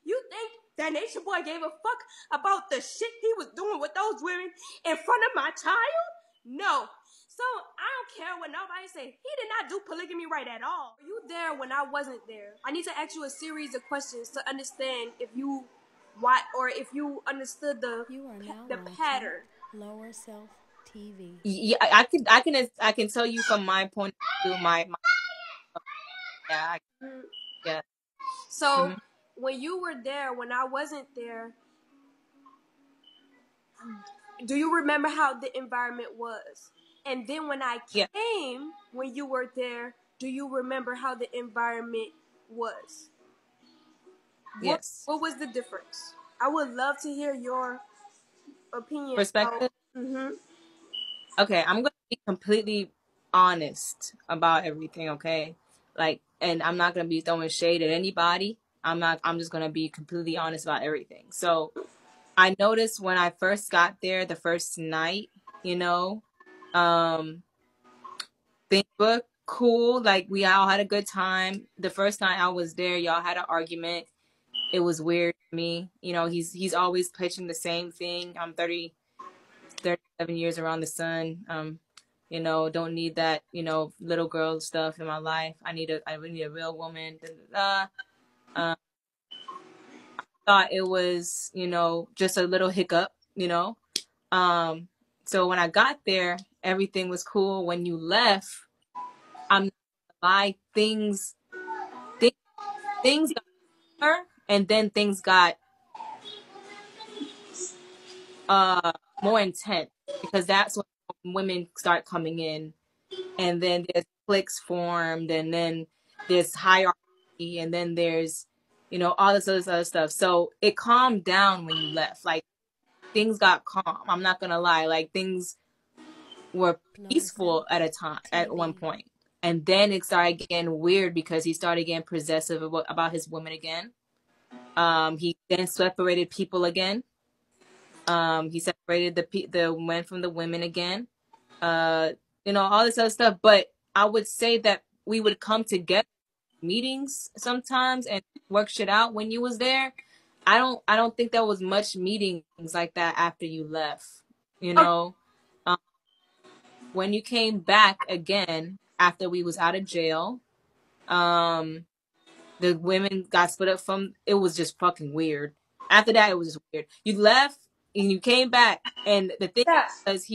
You think that Nature Boy gave a fuck about the shit he was doing with those women in front of my child? No. So I don't care what nobody say. He did not do polygamy right at all. Were you there when I wasn't there? I need to ask you a series of questions to understand if you or if you understood the pattern. Lower Self TV. Yeah, I can tell you from my point of view, my yeah, yeah. So Mm-hmm. when you were there, when I wasn't there, do you remember how the environment was? And then when I Yeah. came, when you were there, do you remember how the environment was? Yes. What was the difference? I would love to hear your opinion. Perspective. Mm-hmm. Okay, I'm gonna be completely honest about everything, okay? Like, and I'm not gonna be throwing shade at anybody. I'm just gonna be completely honest about everything. So I noticed when I first got there the first night, you know, um, things were cool. Like we all had a good time. The first night I was there, y'all had an argument. It was weird to me. You know, he's always pitching the same thing. I'm 37 years around the sun. You know, don't need that, you know, little girl stuff in my life. I need a real woman. Da, da, da. Thought it was, you know, just a little hiccup, you know. So when I got there, everything was cool. When you left, I'm not gonna lie, things got better, and then things got more intense because that's when women start coming in, and then there's cliques formed, and then there's hierarchy, and then there's, you know, all this other stuff. So it calmed down when you left. Like things got calm. I'm not gonna lie. Like things were peaceful at one point. And then it started getting weird because he started getting possessive about his women again. He then separated people again. He separated the men from the women again. You know, all this other stuff. But I would say that we would come together meetings sometimes and work shit out when you was there. I don't think there was much meetings like that after you left. You know, when you came back again after we was out of jail, the women got split up from. It was just fucking weird. After that, it was just weird. You left and you came back, and the thing is,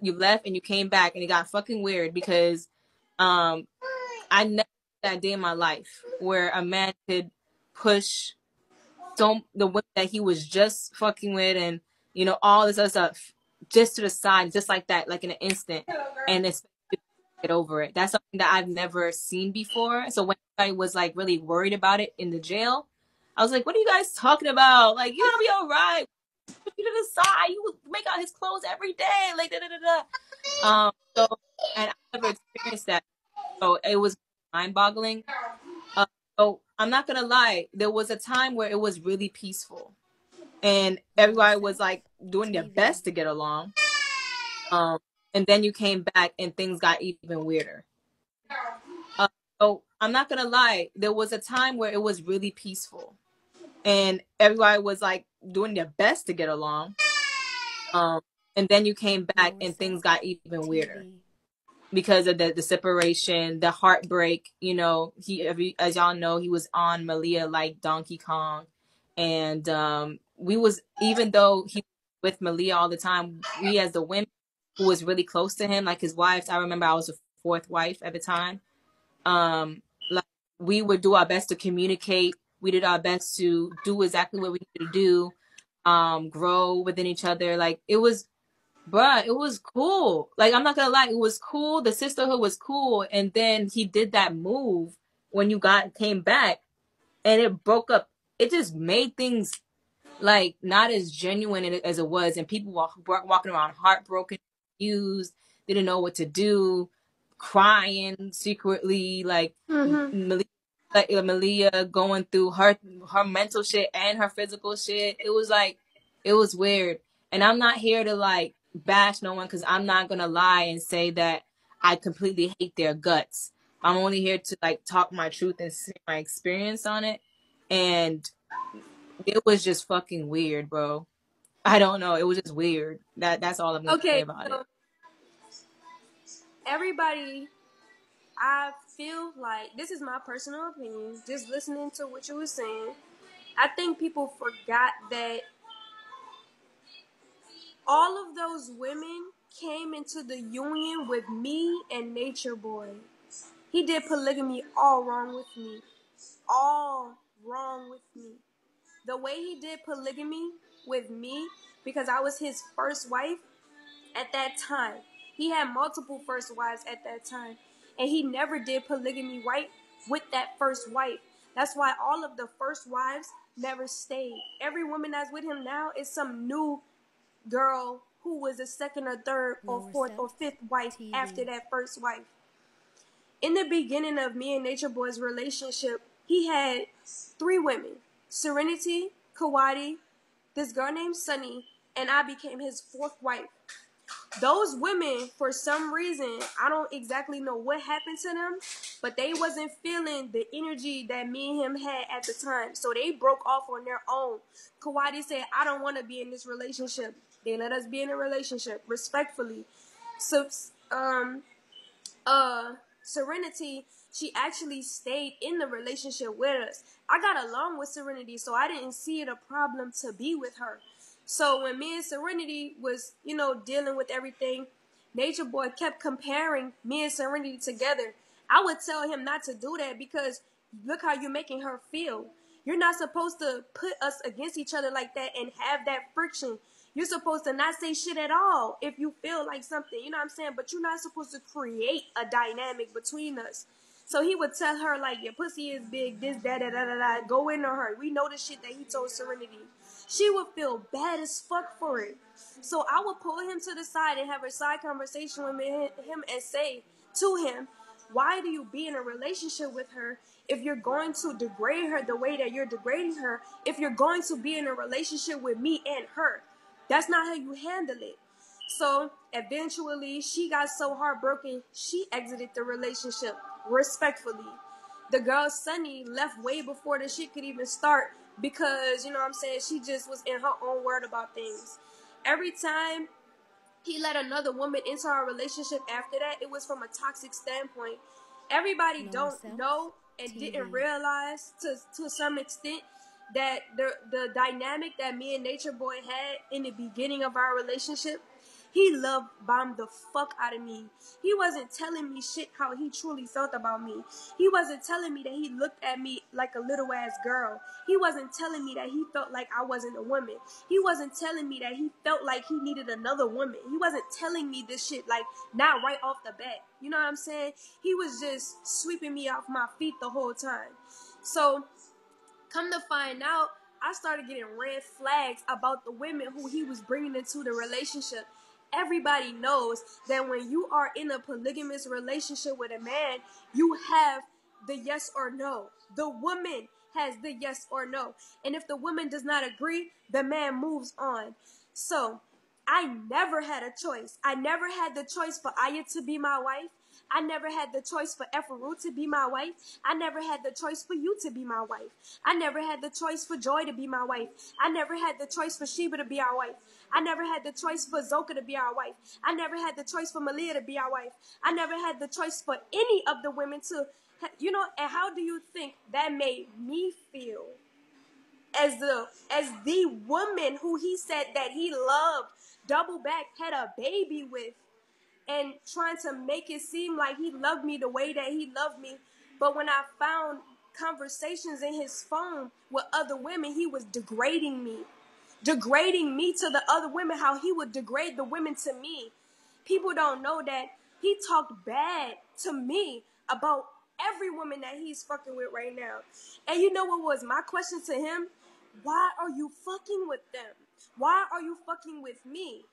you left and you came back, and it got fucking weird because, I never had that day in my life where a man could push the women that he was just fucking with, and you know all this other stuff, just to the side, just like that, like in an instant, and expect to get over it. That's something that I've never seen before. So when I was like really worried about it in the jail, I was like, "What are you guys talking about? Like, you're gonna be all right. You to the side. You make out his clothes every day. Like da da da da." So, and I never experienced that. So it was mind-boggling. So I'm not gonna lie, there was a time where it was really peaceful, and everybody was like doing their best to get along. And then you came back, and things got even weirder. So I'm not gonna lie, there was a time where it was really peaceful, and everybody was like doing their best to get along. And then you came back, and things got even weirder because of the separation, the heartbreak. You know, as y'all know, he was on Malia like Donkey Kong, and we was, even though he was with Malia all the time, we as the women who was really close to him, like his wives. I remember I was the fourth wife at the time. Like we would do our best to communicate. We did our best to do exactly what we needed to do, grow within each other. Like it was, bruh, it was cool. Like, I'm not gonna lie, it was cool. The sisterhood was cool. And then he did that move when you came back, and it broke up. It just made things like not as genuine as it was. And people were walking around heartbroken, confused, didn't know what to do, crying secretly. Like, Malia going through her mental shit and her physical shit. It was like, it was weird. And I'm not here to like bash no one, because I'm not gonna lie and say that I completely hate their guts. I'm only here to like talk my truth and say my experience on it. and it was just fucking weird, bro. I don't know. It was just weird. That's all I'm gonna say about it. Everybody, I feel like, this is my personal opinion, just listening to what you were saying, I think people forgot that all of those women came into the union with me and Nature Boy. He did polygamy all wrong with me. All wrong with me. The way he did polygamy with me, because I was his first wife at that time. He had multiple first wives at that time. And he never did polygamy right with that first wife. That's why all of the first wives never stayed. Every woman that's with him now is some new girl who was a second or third or fourth or fifth wife after that first wife. In the beginning of me and Nature Boy's relationship, he had 3 women. Serenity, Kawadi, this girl named Sunny, and I became his 4th wife. Those women, for some reason, I don't exactly know what happened to them, but they wasn't feeling the energy that me and him had at the time. So they broke off on their own. Kawadi said, I don't want to be in this relationship. They let us be in a relationship, respectfully. So, Serenity, she actually stayed in the relationship with us. I got along with Serenity, so I didn't see it a problem to be with her. So when me and Serenity was, dealing with everything, Nature Boy kept comparing me and Serenity together. I would tell him not to do that because look how you're making her feel. You're not supposed to put us against each other like that and have that friction. You're supposed to not say shit at all if you feel like something, you know what I'm saying? But you're not supposed to create a dynamic between us. So he would tell her, like, your pussy is big, this, that, da, da, da, da. Go into her. We know the shit that he told Serenity. She would feel bad as fuck for it. So I would pull him to the side and have a side conversation with him and say to him, why do you be in a relationship with her if you're going to degrade her the way that you're degrading her, if you're going to be in a relationship with me and her? That's not how you handle it. So eventually she got so heartbroken, she exited the relationship respectfully. The girl Sunny left way before the shit could even start because, she just was in her own world about things. Every time he let another woman into our relationship after that, it was from a toxic standpoint. Everybody don't know and didn't realize to some extent that the dynamic that me and Nature Boy had in the beginning of our relationship, he love bombed the fuck out of me. He wasn't telling me shit how he truly felt about me. He wasn't telling me that he looked at me like a little ass girl. He wasn't telling me that he felt like I wasn't a woman. He wasn't telling me that he felt like he needed another woman. He wasn't telling me this shit like not right off the bat. You know what I'm saying? He was just sweeping me off my feet the whole time. So come to find out, I started getting red flags about the women who he was bringing into the relationship. Everybody knows that when you are in a polygamous relationship with a man, you have the yes or no. The woman has the yes or no. And if the woman does not agree, the man moves on. So I never had a choice. I never had the choice for Aya to be my wife. I never had the choice for Efaru to be my wife. I never had the choice for you to be my wife. I never had the choice for Joy to be my wife. I never had the choice for Sheba to be our wife. I never had the choice for Zoka to be our wife. I never had the choice for Malia to be our wife. I never had the choice for any of the women to, and how do you think that made me feel as the woman who he said that he loved, double back, had a baby with, and trying to make it seem like he loved me the way that he loved me. But when I found conversations in his phone with other women, he was degrading me to the other women, how he would degrade the women to me. People don't know that he talked bad to me about every woman that he's fucking with right now. And you know what was my question to him? Why are you fucking with them? Why are you fucking with me?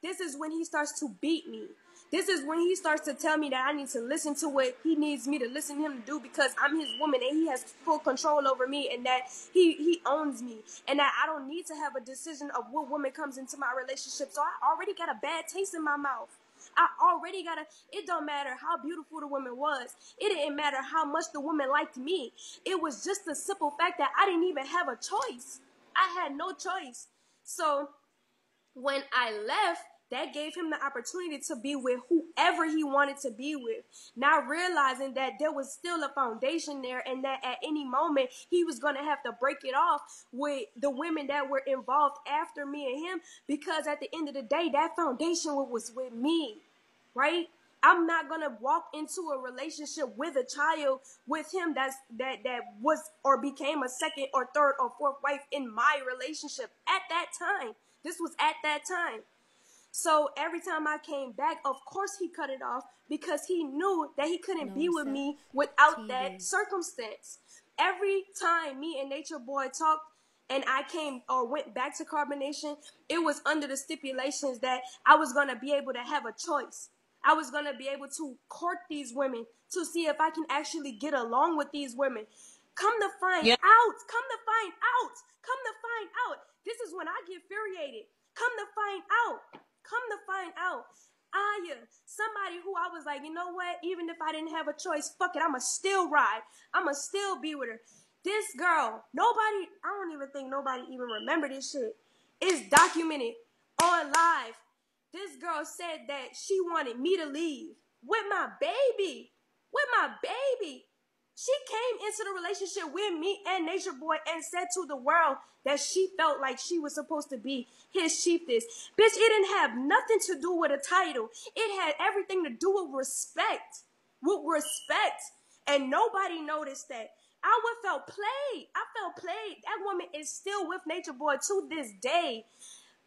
This is when he starts to beat me. This is when he starts to tell me that I need to listen to what he needs me to listen to him to do because I'm his woman and he has full control over me and that he owns me and that I don't need to have a decision of what woman comes into my relationship. So I already got a bad taste in my mouth. I already got it don't matter how beautiful the woman was. It didn't matter how much the woman liked me. It was just the simple fact that I didn't even have a choice. I had no choice. So when I left, that gave him the opportunity to be with whoever he wanted to be with, not realizing that there was still a foundation there and that at any moment he was going to have to break it off with the women that were involved after me and him, because at the end of the day, that foundation was with me, right? I'm not going to walk into a relationship with a child with him that was or became a second or third or fourth wife in my relationship at that time. This was at that time. So every time I came back, of course he cut it off because he knew that he couldn't be with me without that circumstance. Every time me and Nature Boy talked and I came or went back to Carbon Nation, it was under the stipulations that I was going to be able to have a choice. I was going to be able to court these women to see if I can actually get along with these women. Come to find out. This is when I get infuriated. Come to find out. Aya, somebody who I was like, you know what? Even if I didn't have a choice, fuck it, I'ma still ride. I'ma still be with her. This girl, I don't even think nobody even remember this shit. It's documented on live. This girl said that she wanted me to leave with my baby. She came into the relationship with me and Nature Boy and said to the world that she felt like she was supposed to be his chiefess. Bitch, it didn't have nothing to do with a title. It had everything to do with respect. And nobody noticed that. I felt played. That woman is still with Nature Boy to this day.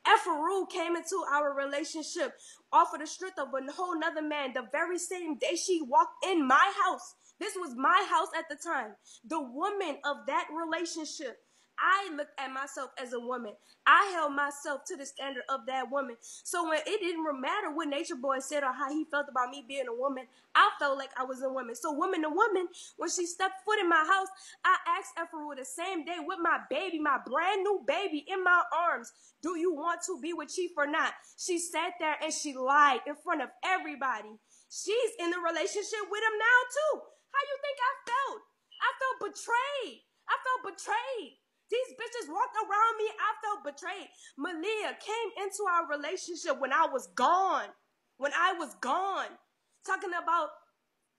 Efferu came into our relationship off of the strength of a whole nother man the very same day she walked in my house. This was my house at the time. The woman of that relationship. I looked at myself as a woman. I held myself to the standard of that woman. So when it didn't matter what Nature Boy said or how he felt about me being a woman, I felt like I was a woman. So woman to woman, when she stepped foot in my house, I asked Efferu the same day with my baby, my brand new baby in my arms, do you want to be with Chief or not? She sat there and she lied in front of everybody. She's in a relationship with him now too. How you think I felt? I felt betrayed. These bitches walked around me. I felt betrayed. Malia came into our relationship when I was gone. Talking about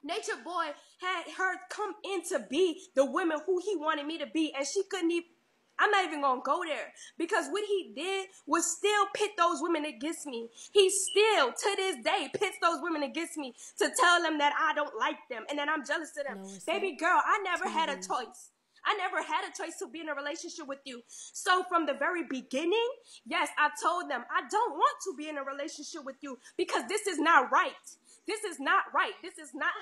Nature Boy had her come in to be the woman who he wanted me to be. And she couldn't even, I'm not even going to go there. Because what he did was still pit those women against me. He still, to this day, pits those women against me to tell them that I don't like them and that I'm jealous of them. Baby girl, I never had a choice. I never had a choice to be in a relationship with you. So from the very beginning, yes, I told them I don't want to be in a relationship with you because this is not right. This is not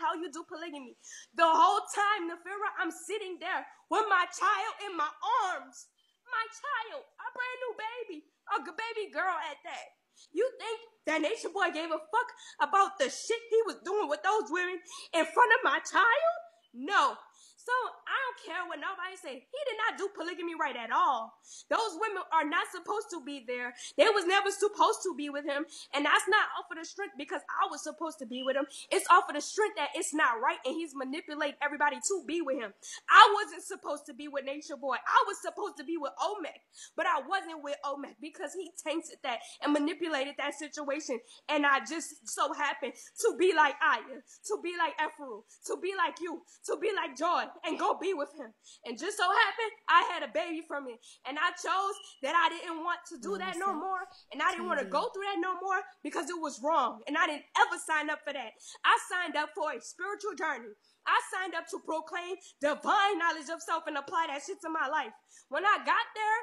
how you do polygamy. The whole time, Nafira, I'm sitting there with my child in my arms. My child, a brand new baby, a baby girl at that. You think that Nature Boy gave a fuck about the shit he was doing with those women in front of my child? No. So I don't care what nobody say. He did not do polygamy right at all. Those women are not supposed to be there. They was never supposed to be with him. And that's not off of the strength because I was supposed to be with him. It's off of the strength that it's not right and he's manipulating everybody to be with him. I wasn't supposed to be with Nature Boy. I was supposed to be with Omek. But I wasn't with Omek because he tainted that and manipulated that situation. And I just so happened to be like Aya, to be like Efru, to be like you, to be like Joy. And go be with him. And just so happened, I had a baby from it. And I chose that I didn't want to do that no more. And I didn't want to go through that no more because it was wrong. And I didn't ever sign up for that. I signed up for a spiritual journey. I signed up to proclaim divine knowledge of self and apply that shit to my life. When I got there,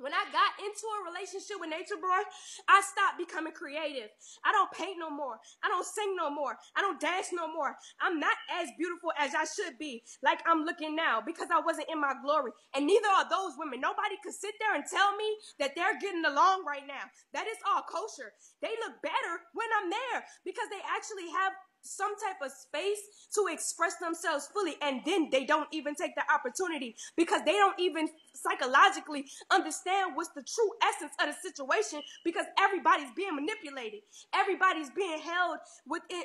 when I got into a relationship with Nature Boy, I stopped becoming creative. I don't paint no more. I don't sing no more. I don't dance no more. I'm not as beautiful as I should be, like I'm looking now, because I wasn't in my glory. And neither are those women. Nobody could sit there and tell me that they're getting along right now. That is all kosher. They look better when I'm there because they actually have some type of space to express themselves fully, and then they don't even take the opportunity because they don't even psychologically understand what's the true essence of the situation, because everybody's being manipulated. Everybody's being held within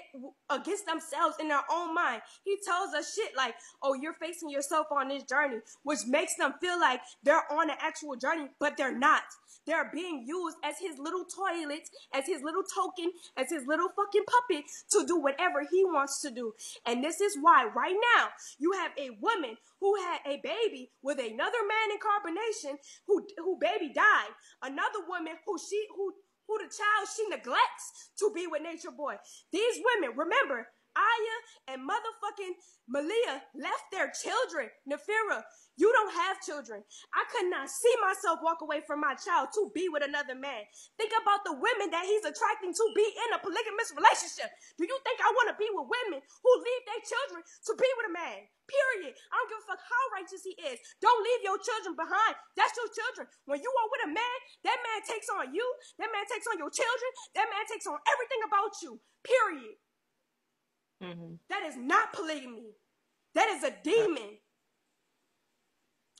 against themselves in their own mind. He tells us shit like, oh, you're facing yourself on this journey, which makes them feel like they're on an actual journey, but they're not. They're being used as his little toilets, as his little token, as his little fucking puppet to do whatever he wants to do. And this is why right now you have a woman who had a baby with another man in combination who baby died. Another woman who the child she neglects to be with Nature Boy. These women, remember, Aya and motherfucking Malia left their children. Nefera, you don't have children. I could not see myself walk away from my child to be with another man. Think about the women that he's attracting to be in a polygamous relationship. Do you think I want to be with women who leave their children to be with a man? Period. I don't give a fuck how righteous he is. Don't leave your children behind. That's your children. When you are with a man, that man takes on you. That man takes on your children. That man takes on everything about you. Period. Mm-hmm. That is not polygamy. That is a demon.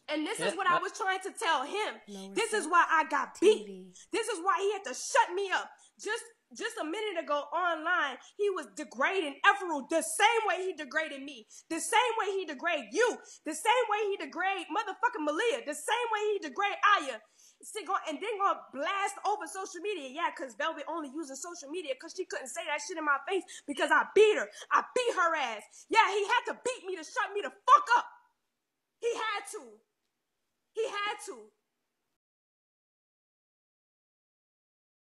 And this is what I was trying to tell him. This is why I got beat. This is why he had to shut me up. Just a minute ago online, he was degrading Efru the same way he degraded me. The same way he degraded you. The same way he degraded motherfucking Malia. The same way he degraded Aya. And then gonna blast over social media. Yeah, because Velvet only using social media because she couldn't say that shit in my face because I beat her. I beat her ass. Yeah, he had to beat me to shut me the fuck up. He had to. He had to.